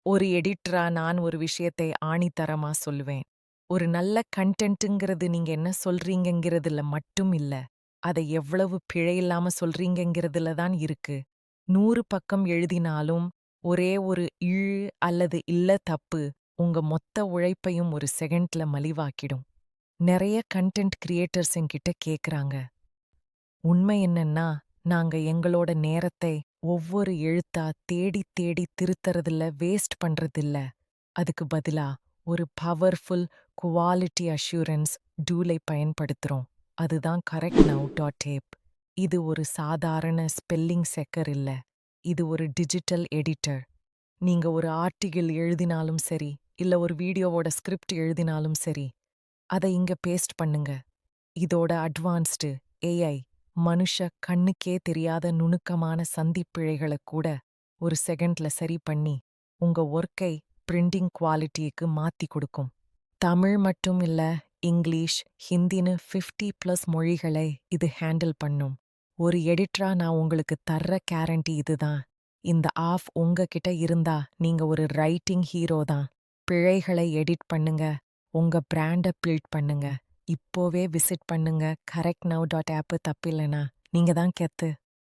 ஒரு எடிட்டரா நான் ஒரு விஷயத்தை ஆணித்தரமா சொல்லுவேன். ஒரு நல்ல கன்டென்ட்ங்கிறது நீங்க என்ன சொல்றீங்கங்கிறதுல மட்டும் இல்ல. அதை எவ்வளவு பிழையில்லாம சொல்றீங்கங்கிறதுல தான் இருக்கு. 100 பக்கம் எழுதினாலும், ஒரே ஒரு அல்லது இல்ல தப்பு உங்க மொத்த உழைப்பையும் ஒரு செகண்ட்ல மலிவாக்கிடும். நெறைய கன்டென்ட் கிரியேட்டர்ஸ் என்கிட்ட கேக்குறாங்க. உண்மை என்னன்னா, நாங்க எங்களோட நேரத்தை ஒவ்வொரு எழுத்தா தேடி தேடி திருத்தறதில்ல, வேஸ்ட் பண்றதில்ல. அதுக்கு பதிலா ஒரு பவர்ஃபுல் குவாலிட்டி அஷ்யூரன்ஸ் டூலை பயன்படுத்துறோம். அதுதான் கரெக்ட் நவ் டாட் டேப். இது ஒரு சாதாரண ஸ்பெல்லிங் செக்கர் இல்ல. இது ஒரு டிஜிட்டல் எடிட்டர். நீங்க ஒரு ஆர்டிகிள் எழுதினாலும் சரி, இல்ல ஒரு வீடியோவோட ஸ்கிரிப்ட் எழுதினாலும் சரி, அத இங்க பேஸ்ட் பண்ணுங்க. இதோட அட்வான்ஸ்டு ஏஐ மனுஷ கண்ணுக்கே தெரியாத நுணுக்கமான சந்திப்பிழைகள கூட ஒரு செகண்ட்ல சரி பண்ணி உங்க ஒர்க்கை பிரிண்டிங் குவாலிட்டிக்கு மாத்தி கொடுக்கும். தமிழ் மட்டும் இல்ல, இங்கிலீஷ், ஹிந்தின்னு 50+ மொழிகளை இது ஹேண்டில் பண்ணும். ஒரு எடிட்டரா நான் உங்களுக்கு தர்ற கேரண்டி இதுதான். இந்த ஆஃப் உங்ககிட்ட இருந்தா நீங்க ஒரு ரைட்டிங் ஹீரோ தான். பிழைகளை எடிட் பண்ணுங்க, உங்க பிராண்ட பில்ட் பண்ணுங்க. இப்போவே விசிட் பண்ணுங்க. Correct now dot app. தப்பில்லைனா நீங்க தான் கெத்து.